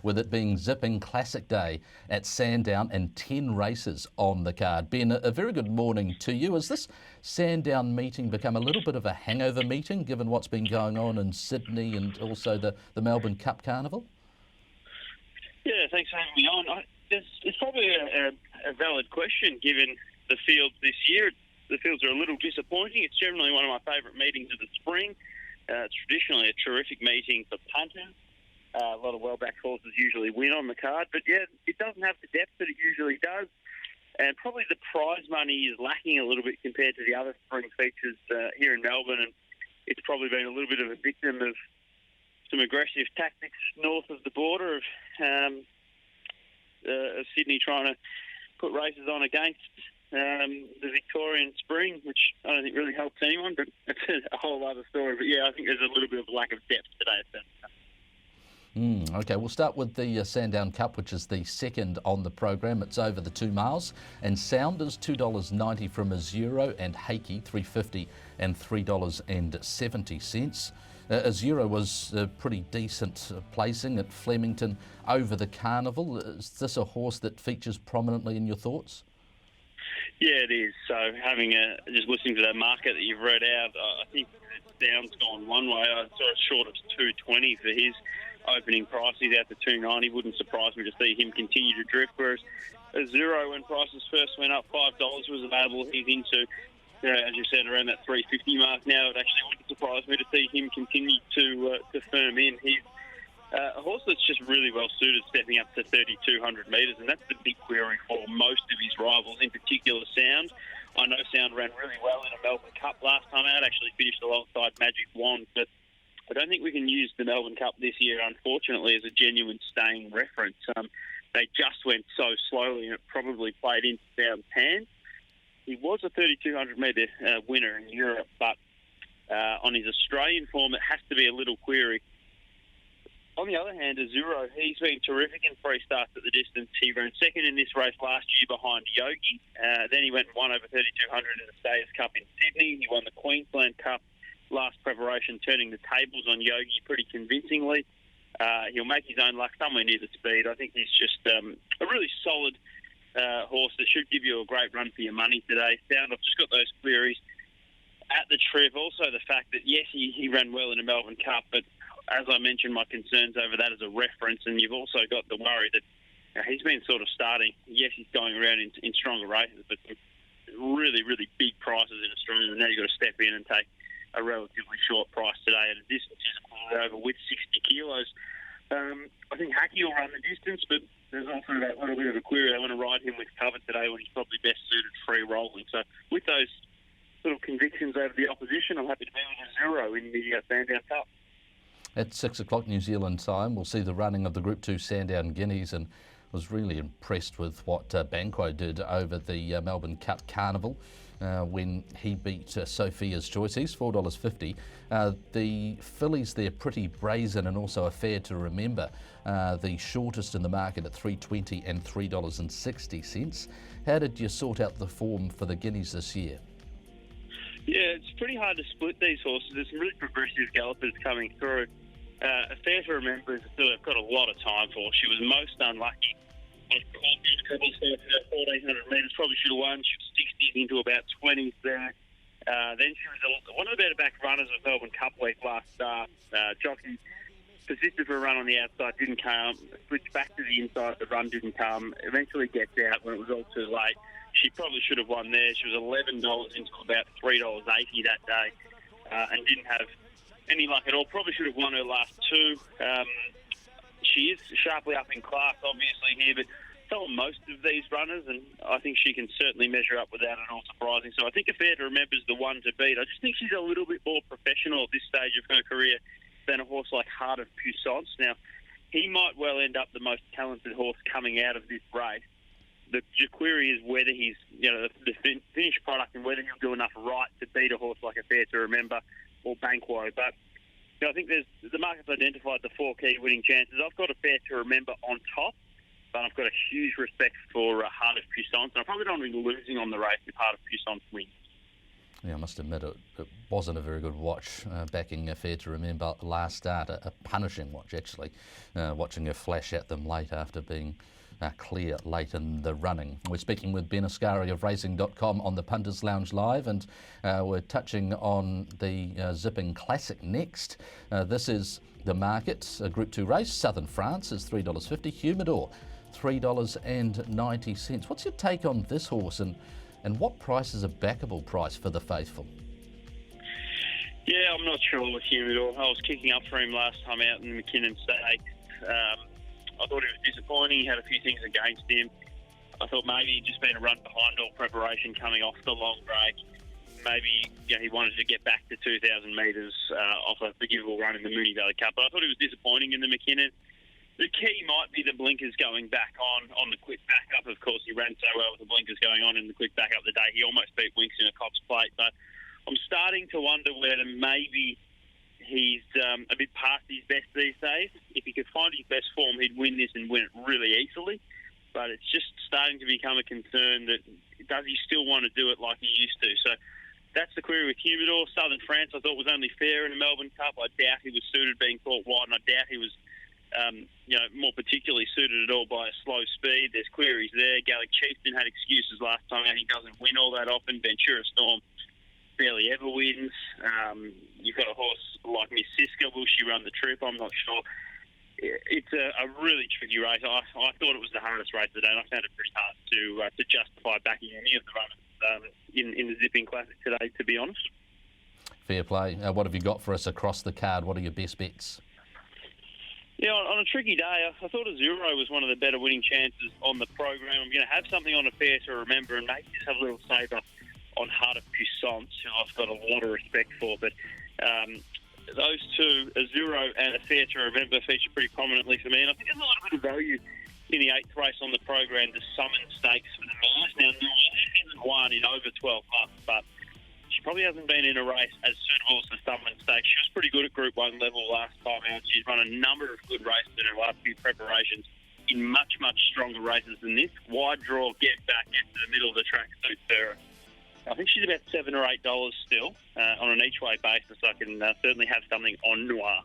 with it being Zipping Classic Day at Sandown and 10 races on the card. Ben, a very good morning to you. Has this Sandown meeting become a little bit of a hangover meeting given what's been going on in Sydney and also the Melbourne Cup Carnival? Yeah, thanks for having me on. It's probably a valid question given the fields this year. The fields are a little disappointing. It's generally one of my favourite meetings of the spring. It's traditionally a terrific meeting for punters. A lot of well-backed horses usually win on the card, but yeah, it doesn't have the depth that it usually does. And probably the prize money is lacking a little bit compared to the other spring features here in Melbourne, and it's probably been a little bit of a victim of some aggressive tactics north of the border of Sydney trying to put races on against the Victorian spring, which I don't think really helps anyone, but it's a whole other story. But yeah, I think there's a little bit of a lack of depth today. Okay, we'll start with the Sandown Cup, which is the second on the program. It's over the 2 miles, and Sounders $2.90 from Azuro and Hakey $3.50 and $3.70. Azuro was a pretty decent placing at Flemington over the carnival. Is this a horse that features prominently in your thoughts? Yeah, it is. So having just listening to that market that you've read out, I think Sound's gone one way. I saw it short of 220 for his opening price. He's out to 290. Wouldn't surprise me to see him continue to drift. Whereas Azuro, when prices first went up, $5 was available. He's into, as you said, around that 350 mark now. It actually wouldn't surprise me to see him continue to firm in. He's a horse that's just really well suited stepping up to 3,200 metres, and that's the big query for most of his rivals, in particular Sound. I know Sound ran really well in a Melbourne Cup last time out, actually finished alongside Magic Wand, but I don't think we can use the Melbourne Cup this year, unfortunately, as a genuine staying reference. They just went so slowly, and it probably played into Sound's hands. He was a 3,200 metre winner in Europe, but on his Australian form, it has to be a little query. On the other hand, Azuro, he's been terrific in 3 starts at the distance. He ran second in this race last year behind Yogi. Then he went and won over 3,200 in the Stayers Cup in Sydney. He won the Queensland Cup last preparation, turning the tables on Yogi pretty convincingly. He'll make his own luck somewhere near the speed. I think he's just a really solid horse that should give you a great run for your money today. Sound, I've just got those queries at the trip. Also the fact that, yes, he ran well in the Melbourne Cup, but as I mentioned, my concerns over that as a reference, and you've also got the worry that he's been sort of starting. Yes, he's going around in stronger races, but really, really big prices in Australia, and now you've got to step in and take a relatively short price today at a distance is over with 60 kilos. I think Hackey will run the distance, but there's also that little bit of a query. I want to ride him with cover today when he's probably best suited free rolling. So with those sort of convictions over the opposition, I'm happy to be with Azuro in the Sandown Cup. At 6 o'clock New Zealand time, we'll see the running of the Group 2 Sandown Guineas, and was really impressed with what Banquo did over the Melbourne Cup Carnival when he beat Sophia's Choice. He's $4.50. The fillies, they're pretty brazen and also a fare to remember. The shortest in the market at $3.20 and $3.60. How did you sort out the form for the Guineas this year? Yeah, it's pretty hard to split these horses. There's some really progressive gallopers coming through. A fair to remember is that I've got a lot of time for. She was most unlucky. A couple of starts at 1,400 metres, probably should have won. She was 60s into about 20s there. Then she was one of the better back runners of Melbourne Cup week last start. Jockey persisted for a run on the outside, didn't come. Switched back to the inside, the run didn't come. Eventually gets out when it was all too late. She probably should have won there. She was $11 into about $3.80 that day and didn't have any luck at all. Probably should have won her last 2. She is sharply up in class, obviously, here, but so are most of these runners, and I think she can certainly measure up without it all surprising. So I think a fair to remember is the one to beat. I just think she's a little bit more professional at this stage of her career than a horse like Heart of Puissance. Now, he might well end up the most talented horse coming out of this race. The query is whether he's, the finished product and whether he'll do enough right to beat a horse like a Fair to Remember or Banquo. But I think the market's identified the 4 key winning chances. I've got a Fair to Remember on top, but I've got a huge respect for Heart of Puissance. And I probably don't want to be losing on the race if Heart of Puissance wins. Yeah, I must admit it wasn't a very good watch, backing Fair to Remember last start, a punishing watch actually, watching her flash at them late after being clear late in the running. We're speaking with Ben Asgari of Racing.com on the Punters Lounge Live, and we're touching on the Zipping Classic next. This is the market, a Group 2 race. Southern France is $3.50, Humidor $3.90. What's your take on this horse, and what price is a backable price for the faithful? Yeah, I'm not sure with Humidor. I was kicking up for him last time out in the McKinnon Stakes. I thought it was disappointing. He had a few things against him. I thought maybe he'd just been a run behind all preparation coming off the long break. Maybe he wanted to get back to 2,000 metres off a forgivable run in the Moonee Valley Cup. But I thought it was disappointing in the McKinnon. The key might be the blinkers going back on the quick backup. Of course, he ran so well with the blinkers going on in the quick backup the day. He almost beat Winks in a Cops Plate. But I'm starting to wonder whether maybe he's a bit past his best these days. If he could find his best form, he'd win this and win it really easily. But it's just starting to become a concern that does he still want to do it like he used to? So that's the query with Humidor. Southern France, I thought was only fair in the Melbourne Cup. I doubt he was suited being caught wide, and I doubt he was more particularly suited at all by a slow speed. There's queries there. Gallic Chieftain had excuses last time out. He doesn't win all that often. Ventura Storm barely ever wins. You've got a horse like Miss Siska. Will she run the trip? I'm not sure. It's a really tricky race. I thought it was the hardest race of the day, and I found it pretty hard to justify backing any of the runners in the Zipping Classic today, to be honest. Fair play. What have you got for us across the card? What are your best bets? Yeah, on a tricky day, I thought Azuro was one of the better winning chances on the program. I'm going to have something on a Fair to Remember, and maybe just have a little saver on Heart of Puissance, who I've got a lot of respect for. But those two, Azuro and a Fair to Remember, feature pretty prominently for me. And I think there's a little bit of value in the 8th race on the program, the Summon Stakes for the Millers. Now, Noah hasn't won in over 12 months, but she probably hasn't been in a race as suitable as the Summon Stakes. She was pretty good at Group 1 level last time out. She's run a number of good races in her last few preparations in much, much stronger races than this. Wide draw, get back into the middle of the track suits her. I think she's about $7 or $8 still on an each-way basis. I can certainly have something on Noir.